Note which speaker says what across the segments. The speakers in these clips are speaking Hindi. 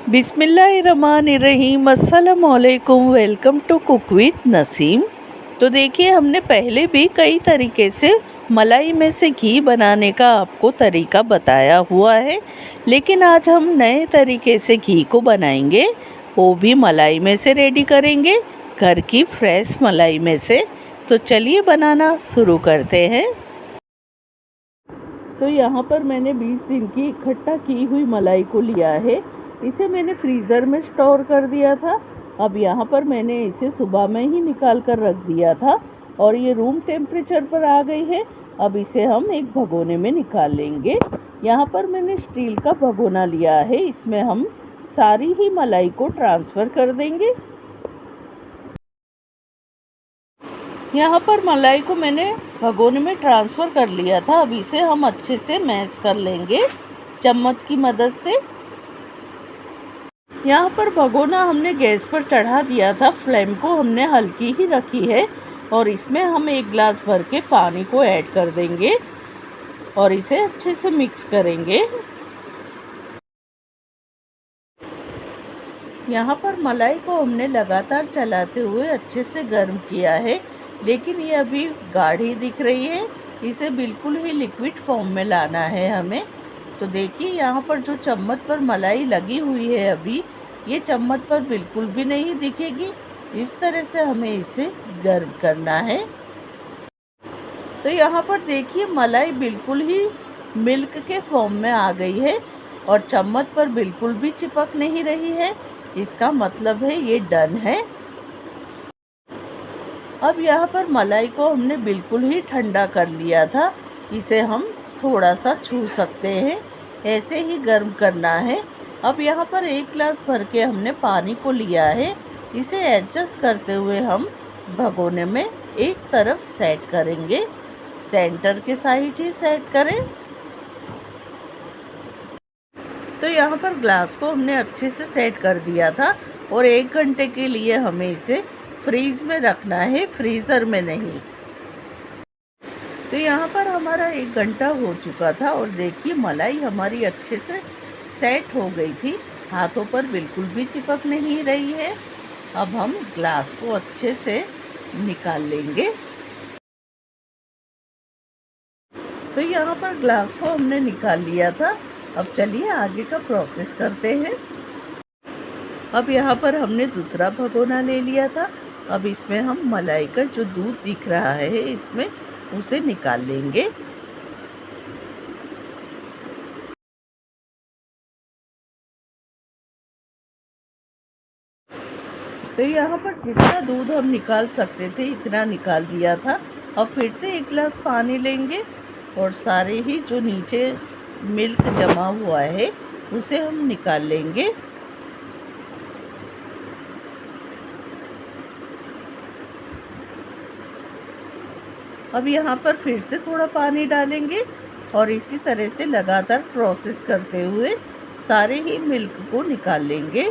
Speaker 1: बिस्मिल्लाहिर्रहमानिर्रहीम, अस्सलामुअलैकुम। Welcome to cook with Naseem. तो देखिए, हमने पहले भी कई तरीके से मलाई में से घी बनाने का आपको तरीका बताया हुआ है, लेकिन आज हम नए तरीके से घी को बनाएंगे। वो भी मलाई में से रेडी करेंगे, घर की फ्रेश मलाई में से। तो चलिए बनाना शुरू करते हैं। तो यहाँ पर मैंने 20 दिन की इकट्ठा की हुई मलाई को लिया है। इसे मैंने फ्रीज़र में स्टोर कर दिया था। अब यहाँ पर मैंने इसे सुबह में ही निकाल कर रख दिया था और ये रूम टेम्परेचर पर आ गई है। अब इसे हम एक भगोने में निकाल लेंगे। यहाँ पर मैंने स्टील का भगोना लिया है। इसमें हम सारी ही मलाई को ट्रांसफ़र कर देंगे। यहाँ पर मलाई को मैंने भगोने में ट्रांसफ़र कर लिया था। अब इसे हम अच्छे से मैश कर लेंगे चम्मच की मदद से। यहाँ पर भगोना हमने गैस पर चढ़ा दिया था। फ्लेम को हमने हल्की ही रखी है और इसमें हम 1 गिलास भर के पानी को ऐड कर देंगे और इसे अच्छे से मिक्स करेंगे। यहाँ पर मलाई को हमने लगातार चलाते हुए अच्छे से गर्म किया है, लेकिन ये अभी गाढ़ी दिख रही है। इसे बिल्कुल ही लिक्विड फॉर्म में लाना है हमें। तो देखिए, यहाँ पर जो चम्मच पर मलाई लगी हुई है अभी, ये चम्मच पर बिल्कुल भी नहीं दिखेगी। इस तरह से हमें इसे गर्म करना है। तो यहाँ पर देखिए, मलाई बिल्कुल ही मिल्क के फॉर्म में आ गई है और चम्मच पर बिल्कुल भी चिपक नहीं रही है। इसका मतलब है ये डन है। अब यहाँ पर मलाई को हमने बिल्कुल ही ठंडा कर लिया था। इसे हम थोड़ा सा छू सकते हैं, ऐसे ही गर्म करना है। अब यहाँ पर 1 गिलास भर के हमने पानी को लिया है। इसे एडजस्ट करते हुए हम भगोने में एक तरफ सेट करेंगे। सेंटर के साइड ही सेट करें। तो यहाँ पर ग्लास को हमने अच्छे से सेट कर दिया था और 1 घंटे के लिए हमें इसे फ्रीज में रखना है, फ्रीज़र में नहीं। तो यहाँ पर हमारा 1 घंटा हो चुका था और देखिए, मलाई हमारी अच्छे से सेट हो गई थी। हाथों पर बिल्कुल भी चिपक नहीं रही है। अब हम ग्लास को अच्छे से निकाल लेंगे। तो यहाँ पर ग्लास को हमने निकाल लिया था। अब चलिए आगे का प्रोसेस करते हैं। अब यहाँ पर हमने दूसरा भगोना ले लिया था। अब इसमें हम मलाई का जो दूध दिख रहा है, इसमें उसे निकाल लेंगे। तो यहाँ पर जितना दूध हम निकाल सकते थे इतना निकाल दिया था। अब फिर से 1 गिलास पानी लेंगे और सारे ही जो नीचे मिल्क जमा हुआ है उसे हम निकाल लेंगे। अब यहाँ पर फिर से थोड़ा पानी डालेंगे और इसी तरह से लगातार प्रोसेस करते हुए सारे ही मिल्क को निकाल लेंगे।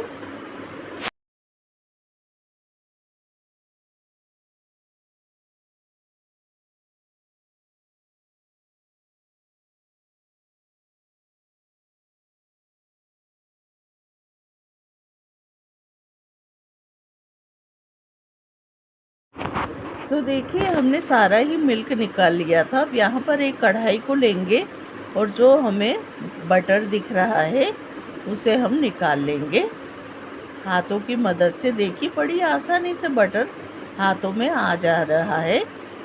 Speaker 1: तो देखिए, हमने सारा ही मिल्क निकाल लिया था। अब यहाँ पर एक कढ़ाई को लेंगे और जो हमें बटर दिख रहा है उसे हम निकाल लेंगे हाथों की मदद से। देखिए, बड़ी आसानी से बटर हाथों में आ जा रहा है।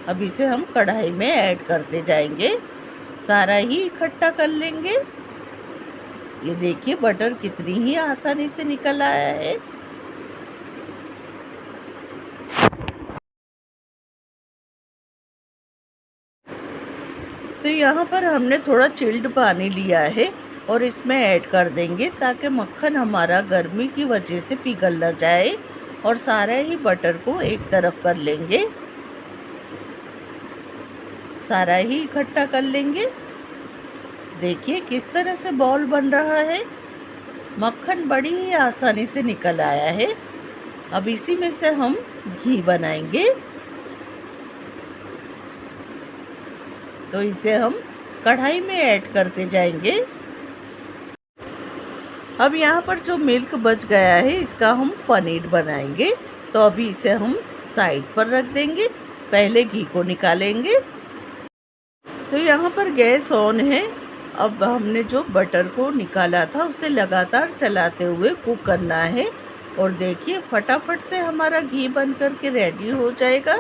Speaker 1: अब इसे हम कढ़ाई में ऐड करते जाएंगे, सारा ही इकट्ठा कर लेंगे। ये देखिए, बटर कितनी ही आसानी से निकल आया है। तो यहाँ पर हमने थोड़ा चिल्ड पानी लिया है और इसमें ऐड कर देंगे ताकि मक्खन हमारा गर्मी की वजह से पिघल न जाए। और सारा ही बटर को एक तरफ कर लेंगे, सारा ही इकट्ठा कर लेंगे। देखिए किस तरह से बॉल बन रहा है। मक्खन बड़ी ही आसानी से निकल आया है। अब इसी में से हम घी बनाएंगे। तो इसे हम कढ़ाई में ऐड करते जाएंगे। अब यहाँ पर जो मिल्क बच गया है इसका हम पनीर बनाएंगे। तो अभी इसे हम साइड पर रख देंगे, पहले घी को निकालेंगे। तो यहाँ पर गैस ऑन है। अब हमने जो बटर को निकाला था उसे लगातार चलाते हुए कुक करना है। और देखिए फटाफट से हमारा घी बन कर के रेडी हो जाएगा।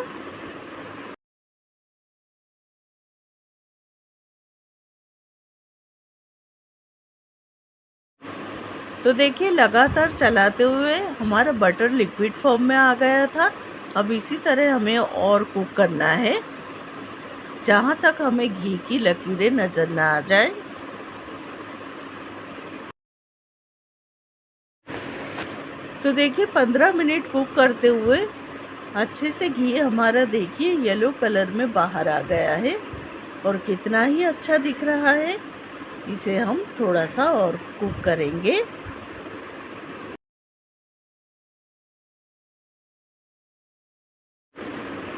Speaker 1: तो देखिए लगातार चलाते हुए हमारा बटर लिक्विड फॉर्म में आ गया था। अब इसी तरह हमें और कुक करना है, जहाँ तक हमें घी की लकीरें नज़र ना आ जाए। तो देखिए 15 मिनट कुक करते हुए अच्छे से घी हमारा देखिए येलो कलर में बाहर आ गया है और कितना ही अच्छा दिख रहा है। इसे हम थोड़ा सा और कुक करेंगे।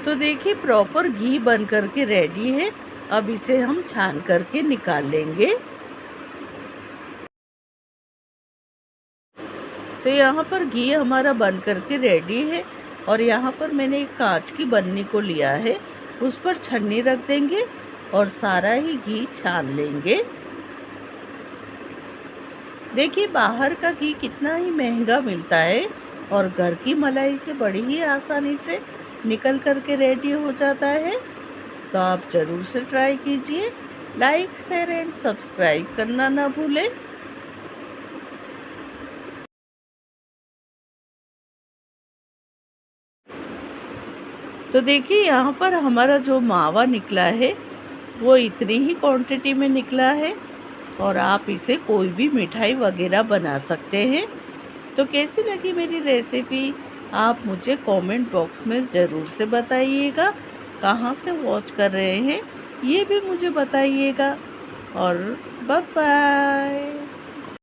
Speaker 1: तो देखिए प्रॉपर घी बन करके रेडी है। अब इसे हम छान करके निकाल लेंगे। तो यहाँ पर घी हमारा बन करके रेडी है और यहाँ पर मैंने एक कांच की बन्नी को लिया है, उस पर छन्नी रख देंगे और सारा ही घी छान लेंगे। देखिए बाहर का घी कितना ही महंगा मिलता है और घर की मलाई से बड़ी ही आसानी से निकल करके रेडी हो जाता है। तो आप ज़रूर से ट्राई कीजिए। लाइक शेयर एंड सब्सक्राइब करना ना भूलें। तो देखिए यहाँ पर हमारा जो मावा निकला है वो इतनी ही क्वांटिटी में निकला है और आप इसे कोई भी मिठाई वगैरह बना सकते हैं। तो कैसी लगी मेरी रेसिपी आप मुझे कमेंट बॉक्स में ज़रूर से बताइएगा। कहाँ से वॉच कर रहे हैं ये भी मुझे बताइएगा। और बाय बाय।